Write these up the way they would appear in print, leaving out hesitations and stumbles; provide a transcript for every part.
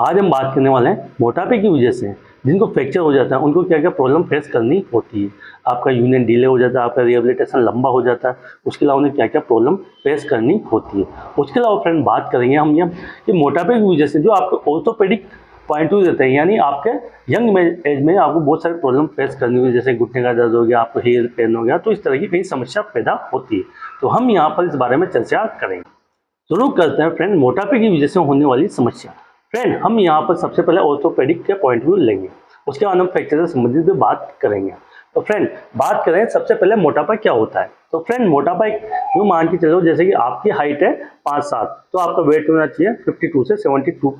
आज हम बात करने वाले हैं मोटापे की वजह से जिनको फ्रैक्चर हो जाता है उनको क्या क्या प्रॉब्लम फेस करनी होती है। आपका यूनियन डिले हो जाता है, आपका रिहेबिलिटेशन लंबा हो जाता है, उसके अलावा उन्हें क्या क्या प्रॉब्लम फेस करनी होती है। उसके अलावा फ्रेंड बात करेंगे हम ये कि मोटापे की वजह से जो आपको ऑर्थोपेडिक पॉइंट ऑफ देते हैं, यानी आपके यंग एज में आपको बहुत सारे प्रॉब्लम फेस करनी हुई, जैसे घुटने का दर्द हो गया, आपको हेयर पेन हो गया, तो इस तरह की कई समस्या पैदा होती है। तो हम यहाँ पर इस बारे में चर्चा करेंगे। शुरू करते हैं फ्रेंड मोटापे की वजह से होने वाली समस्या। फ्रेंड हम यहाँ पर सबसे पहले ऑर्थोपेडिक के पॉइंट व्यू लेंगे, उसके बाद हम फ्रैक्चर से संबंधित भी बात करेंगे। तो फ्रेंड बात करें सबसे पहले मोटापा क्या होता है। तो फ्रेंड मोटापा एक यूँ मान के चलो जैसे कि आपकी हाइट है 5'7", तो आपका वेट होना चाहिए 52 से 72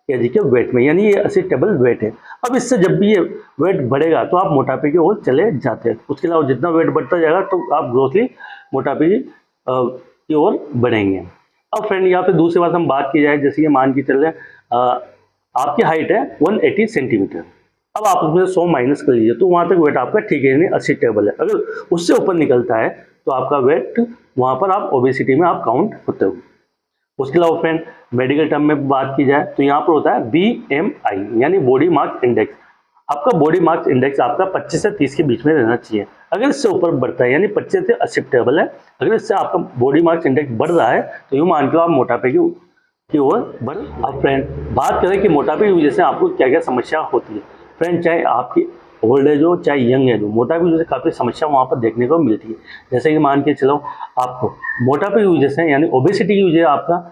kg के वेट में, यानी ये असिटेबल वेट है। अब इससे जब भी ये वेट बढ़ेगा तो आप मोटापे की ओर चले जाते हैं। उसके अलावा जितना वेट बढ़ता जाएगा तो आप ग्रोथली मोटापे की ओर बढ़ेंगे। अब फ्रेंड यहाँ पे दूसरी बात हम बात की जाए, जैसे कि मान के चल रहे आपकी हाइट है 180 सेंटीमीटर। अब आप उसमें 100 माइनस कर लीजिए तो वहाँ तक वेट आपका ठीक है, एक्सेप्टेबल है। अगर उससे ऊपर निकलता है तो आपका वेट वहाँ पर आप ओबेसिटी में आप काउंट होते हो। उसके अलावा फ्रेंड मेडिकल टर्म में बात की जाए तो यहाँ पर होता है BMI यानी बॉडी मास इंडेक्स। आपका बॉडी मास इंडेक्स आपका 25 से 30 के बीच में रहना चाहिए। अगर इससे ऊपर बढ़ता है यानी 25 से एक्सेप्टेबल है, अगर इससे आपका बॉडी मास इंडेक्स बढ़ रहा है तो यूँ मान के आप मोटापे की ओर बढ़। अब फ्रेंड बात करें कि मोटापे की वजह से आपको क्या क्या समस्या होती है। फ्रेंड चाहे आपकी ओल्ड एज हो चाहे यंग एज हो, मोटापे की वजह से काफ़ी समस्या वहाँ पर देखने को मिलती है। जैसे कि मान के चलो आपको मोटापे की वजह से यानी ओबेसिटी की वजह से आपका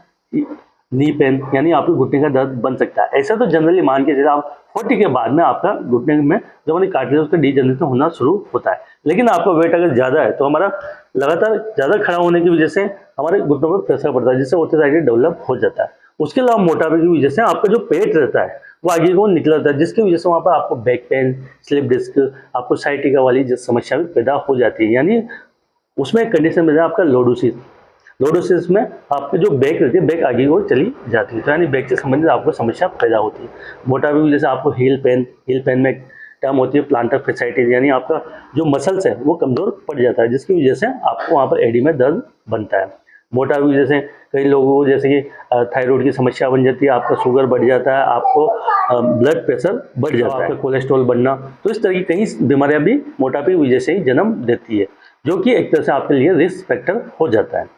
नी पेन यानी आपके घुटने का दर्द बन सकता है। ऐसा तो जनरली मान के चलो आप 40 के बाद में आपका घुटने में जो हमारी कार्टिलेज उसका डीजनरेशन होना शुरू होता है। लेकिन आपका वेट अगर ज़्यादा है तो हमारा लगातार ज़्यादा खड़ा होने की वजह से हमारे घुटनों पर प्रेशर पड़ता है, जिससे ऑर्थराइटिस डेवलप हो जाता है। उसके अलावा मोटापे की वजह से आपका जो पेट रहता है वो आगे को निकल जाता है, जिसकी वजह से वहाँ पर आपको बैक पेन, स्लिप डिस्क, आपको साइटिका वाली समस्या भी पैदा हो जाती है। यानी उसमें एक कंडीशन में आपका लोडोसिस। लोडोसिस में आपकी जो बैक रहती है बैक आगे की ओर चली जाती है, तो यानी बैक से संबंधित आपको समस्या पैदा होती है। मोटापे की वजह से आपको हील पेन में टर्म होती है प्लांटर फैसाइटिस, यानी आपका जो मसल्स है वो कमजोर पड़ जाता है, जिसकी वजह से आपको वहाँ पर एडी में दर्द बनता है। मोटापे की वजह से कई लोगों को जैसे कि थायराइड की समस्या बन जाती है, आपका शुगर बढ़ जाता है, आपको ब्लड प्रेशर बढ़ जाता है, कोलेस्ट्रॉल बढ़ना, तो इस तरह की कई बीमारियां भी मोटापे की वजह से ही जन्म देती है, जो कि एक तरह से आपके लिए रिस्क फैक्टर हो जाता है।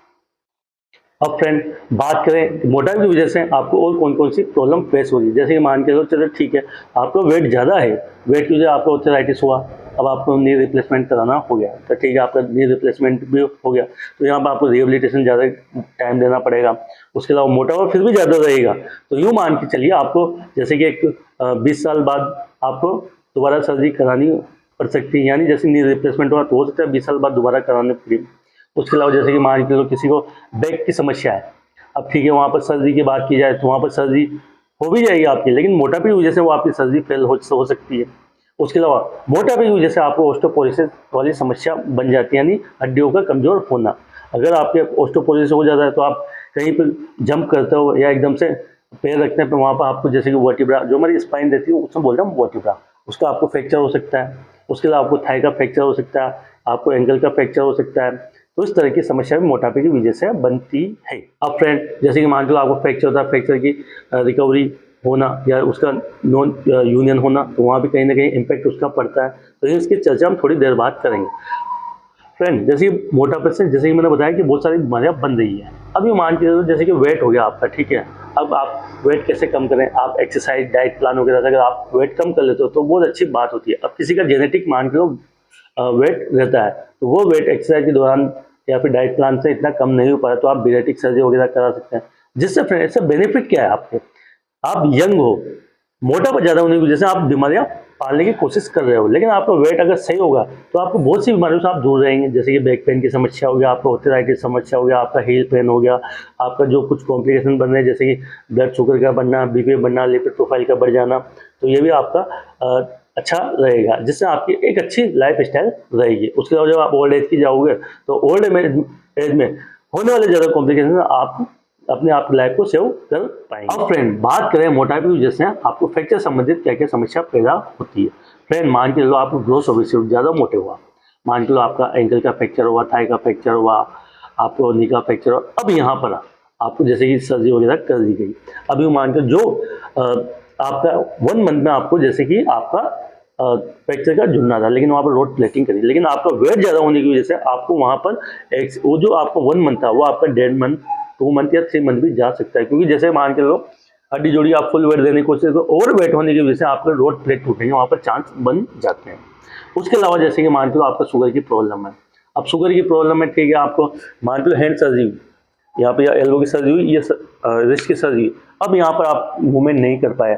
अब फ्रेंड बात करें मोटापे की वजह से आपको और कौन कौन सी प्रॉब्लम फेस होगी। जैसे कि मान के चलो ठीक है आपका वेट ज़्यादा है, वेट की वजह से आपको ऑर्थराइटिस हुआ, अब आपको नी रिप्लेसमेंट कराना हो गया, तो ठीक है आपका नी रिप्लेसमेंट भी हो गया, तो यहाँ पर आपको रिहेबिलिटेशन ज़्यादा टाइम देना पड़ेगा। उसके अलावा मोटापा फिर भी ज़्यादा रहेगा, तो यूँ मान के चलिए आपको जैसे कि एक 20 साल बाद आपको दोबारा सर्जरी करानी पड़ सकती है, यानी जैसे नी रिप्लेसमेंट हुआ तो हो सकता है 20 साल बाद दोबारा कराने पड़ेगी। उसके अलावा जैसे कि मान के चलो किसी को बैक की समस्या है, अब ठीक है वहाँ पर सर्जरी की बात की जाए तो वहाँ पर सर्जरी हो भी जाएगी आपकी, लेकिन मोटापे की वजह से वो आपकी सर्जरी फेल हो सकती है। उसके अलावा मोटापे की वजह से आपको ऑस्टियोपोरोसिस वाली समस्या बन जाती है, यानी हड्डियों का कमजोर होना। अगर आपके ऑस्टियोपोरोसिस हो जाता है तो आप कहीं पर जंप करते हो या एकदम से पैर रखते हैं तो वहाँ पर आपको जैसे कि वर्टिब्रा जो हमारी स्पाइन रहती है उसमें बोलते हैं वर्टिब्रा, उसका आपको फ्रैक्चर हो सकता है। उसके अलावा आपको थाई का फ्रैक्चर हो सकता है, आपको एंकल का फ्रैक्चर हो सकता है। तो इस तरह की समस्या भी मोटापे की वजह से बनती है। अब फ्रेंड जैसे कि मान लो आपको फ्रैक्चर होता है, फ्रैक्चर की रिकवरी होना या उसका नॉन यूनियन होना, तो वहाँ भी कहीं ना कहीं इम्पैक्ट उसका पड़ता है। तो इसकी चर्चा हम थोड़ी देर बाद करेंगे। फ्रेंड जैसे मोटापे से जैसे कि मैंने बताया कि बहुत सारी बीमारियां बन रही हैं। अब ये मान के चलो जैसे कि वेट हो गया आपका, ठीक है, अब आप वेट कैसे कम करें, आप एक्सरसाइज डाइट प्लान वगैरह अगर आप वेट कम कर लेते हो तो बहुत अच्छी बात होती है। अब किसी का जेनेटिक मान के लो वेट रहता है तो वो वेट एक्सरसाइज के दौरान या फिर डाइट प्लान से इतना कम नहीं हो पाया तो आप बेरेटिक सर्जरी वगैरह करा सकते हैं। जिससे फ्रेंड इससे बेनिफिट क्या है आपको, आप यंग हो, मोटापा ज़्यादा होने की वजह से आप बीमारियां पालने की कोशिश कर रहे हो, लेकिन आपका वेट अगर सही होगा तो आपको बहुत सी बीमारियों से आप दूर रहेंगे। जैसे कि बैक पेन की समस्या हो गया, आपका ऑर्थराइटिस समस्या हो गया, आपका हील पेन हो गया, आपका जो कुछ कॉम्प्लिकेशन बन रहे हैं जैसे कि ब्लड शुगर का बढ़ना, बीपी बढ़ना, लिपिड प्रोफाइल का बढ़ जाना, तो ये भी आपका अच्छा रहेगा, जिससे आपकी एक अच्छी लाइफ स्टाइल रहेगी। उसके अलावा जब आप ओल्ड एज की जाओगे तो ओल्ड एज में होने वाले ज़्यादा कॉम्प्लिकेशन आप अपने आप लाइफ को सेव कर पाएंगे। अब फ्रेंड बात करें मोटापे की वजह से आपको फ्रैक्चर संबंधित क्या क्या समस्या पैदा होती है। फ्रेंड मान के लो आपको ग्रोथ ओबेसिटी ज़्यादा मोटे हुआ, मान के लो आपका एंकल का फ्रैक्चर हुआ, थाई का फ्रैक्चर हुआ, आपको नी का फ्रैक्चर हुआ, अब यहाँ पर आपको जैसे कि सर्जरी वगैरह कर दी गई। अभी मान के जो आपका 1 मंथ में आपको जैसे कि आपका फ्रैक्चर का जुड़ना था, लेकिन वहाँ पर रोड प्लेटिंग करी, लेकिन आपका वेट ज़्यादा होने की वजह से आपको वहाँ पर वो जो आपका 1 मंथ था वो आपका 1.5 मंथ, 2 मंथ या 3 मंथ भी जा सकता है, क्योंकि जैसे मान के लो हड्डी जोड़ी आप फुल वेट देने की कोशिश, तो ओवर वेट होने की वजह से आपके रोड प्लेट टूटेंगे, वहाँ पर चांस बन जाते हैं। उसके अलावा जैसे कि मान के लो आपका शुगर की प्रॉब्लम है, अब शुगर की प्रॉब्लम है, ठीक है, आपको मान के लो हैंड सर्जरी, यहाँ पे या एल्बो की सर्जरी हुई, ये रिस्ट की सर्जरी, अब यहाँ पर आप मूवमेंट नहीं कर पाए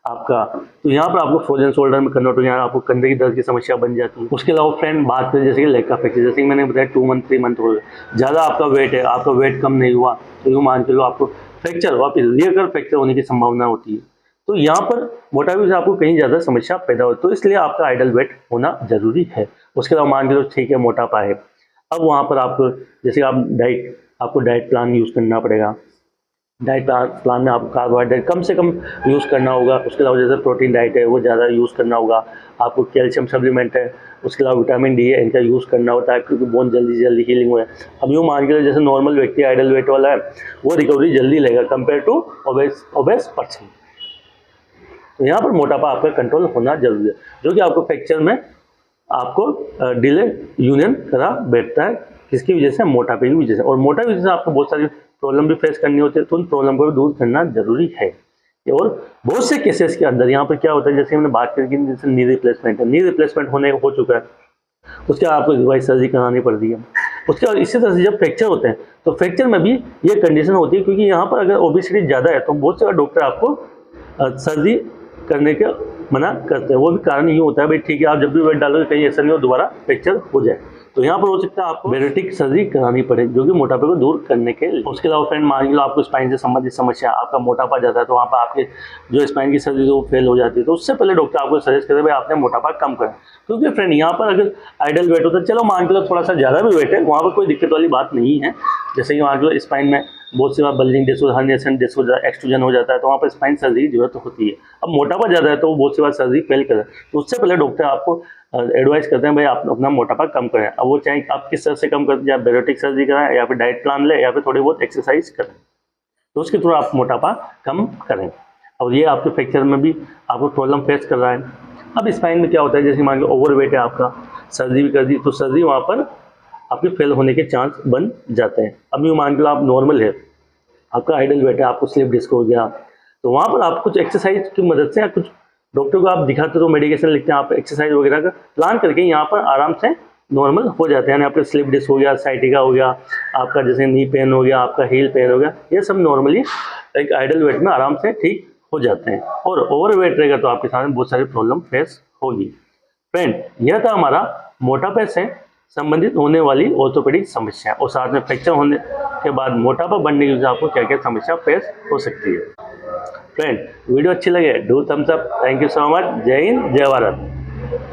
आपका, तो यहाँ पर आपको फ्रोजन शोल्डर में कन्वर्ट हो जाए, आपको कंधे की दर्द की समस्या बन जाती है। उसके अलावा फ्रेंड बात करें जैसे कि लेग का फ्रैक्चर, जैसे कि मैंने बताया 2 मंथ 3 मंथ हो गए, ज़्यादा आपका वेट है, आपका वेट कम नहीं हुआ, तो यूँ मान के लो आपको फ्रैक्चर वापस रिकर फ्रैक्चर होने की संभावना होती है। तो यहाँ पर मोटापे से आपको कहीं ज़्यादा समस्या पैदा हो, तो इसलिए आपका आइडल वेट होना जरूरी है। उसके अलावा मान के लो ठीक है मोटापा है, अब वहाँ पर आपको जैसे आप आपको डाइट प्लान यूज़ करना पड़ेगा, डाइट प्लान में आपको कार्बोहाइड्रेट कम से कम यूज़ करना होगा। उसके अलावा जैसे प्रोटीन डाइट है वो ज़्यादा यूज़ करना होगा, आपको कैल्शियम सप्लीमेंट है, उसके अलावा विटामिन डी है, इनका यूज़ करना होता है, क्योंकि बोन जल्दी हीलिंग हो। अब यूँ मान के जैसे नॉर्मल व्यक्ति आइडल वेट वाला है वो रिकवरी जल्दी लेगा कंपेयर टू ओबेस पर्सन। तो यहाँ पर मोटापा आपका कंट्रोल होना जरूरी है, जो कि आपको फ्रैक्चर में आपको डिले यूनियन करा बैठता है, किसकी वजह से, मोटापे की वजह से। और मोटापे की वजह से आपको बहुत सारी प्रॉब्लम भी फेस करनी होती है, तो उन प्रॉब्लम को भी दूर करना जरूरी है। और बहुत से केसेस के अंदर यहाँ पर क्या होता है, जैसे हमने बात करी कि जैसे नी रिप्लेसमेंट है, नी रिप्लेसमेंट हो चुका है, उसके बाद आपको रिवाइज सर्जरी करानी पड़ती है। उसके बाद इसी तरह से जब फ्रैक्चर होते हैं तो फ्रैक्चर में भी ये कंडीशन होती है, क्योंकि यहाँ पर अगर ओबेसिटी ज़्यादा है तो बहुत सारे डॉक्टर आपको सर्जरी करने के मना करते हैं। वो भी कारण ये होता है भाई ठीक है, आप जब भी वेट डालोगे कहीं ऐसा नहीं हो दोबारा फ्रैक्चर हो जाए, तो यहाँ पर हो सकता है आपको बेरोटिक सर्जरी करानी पड़े, जो कि मोटापे को दूर करने के लिए। उसके अलावा फ्रेंड मान लो आपको स्पाइन से संबंधित समस्या, आपका मोटापा जाता है, तो वहाँ पर आपके जो स्पाइन की सर्जरी वो फेल हो जाती है, तो उससे पहले डॉक्टर आपको सजेस्ट करते हैं भाई आपने मोटापा कम करें। क्योंकि फ्रेंड यहाँ पर अगर आइडल वेट होता है, चलो मान के लो थोड़ा सा ज़्यादा भी वेट है, वहाँ पर कोई दिक्कत वाली बात नहीं है। जैसे कि मान लो स्पाइन में बहुत सी बार bulging disc, herniation disc, extrusion हो जाता है, तो वहाँ पर स्पाइन सर्जरी की जरूरत होती है। अब मोटापा ज़्यादा है तो वो बहुत सी बार सर्जरी फेल करे, तो उससे पहले डॉक्टर आपको एडवाइस करते हैं भाई आप अपना मोटापा कम करें। अब वो चाहे आप किस तरह से कम करते हैं, या बेरोटिक सर्जरी कराएं, या फिर डाइट प्लान लें, या फिर थोड़ी बहुत एक्सरसाइज करें, तो उसके थ्रू आप मोटापा कम करें। और ये आपके फ्रैक्चर में भी आपको प्रॉब्लम फेस कर रहा है। अब स्पाइन में क्या होता है, जैसे मान लो ओवरवेट है आपका, सर्जरी भी कर दी, तो सर्जरी वहाँ पर आपके फेल होने के चांस बन जाते हैं। अब यूँ मान लो आप नॉर्मल है, आपका आइडल वेट है, आपको स्लिप डिस्क हो गया, तो वहाँ पर आप कुछ एक्सरसाइज की मदद से या कुछ डॉक्टर को आप दिखाते तो मेडिकेशन लिखते हैं, आप एक्सरसाइज वगैरह का प्लान करके यहाँ पर आराम से नॉर्मल हो जाते हैं। यानी आपका स्लिप डिस्क हो गया, साइटिका हो गया, आपका जैसे नी पेन हो गया, आपका हील पेन हो गया, ये सब नॉर्मली एक आइडल वेट में आराम से ठीक हो जाते हैं। और ओवर वेट रहेगा तो आपके सामने बहुत सारी प्रॉब्लम फेस होगी। फ्रेंड, यह था हमारा मोटापे से संबंधित होने वाली ऑर्थोपेडिक समस्या, और साथ में फ्रैक्चर होने के बाद मोटापा बढ़ने की वजह से आपको क्या क्या समस्या फेस हो सकती है। फ्रेंड, वीडियो अच्छी लगे do thumbs up. Thank you so much. जय हिंद, जय भारत।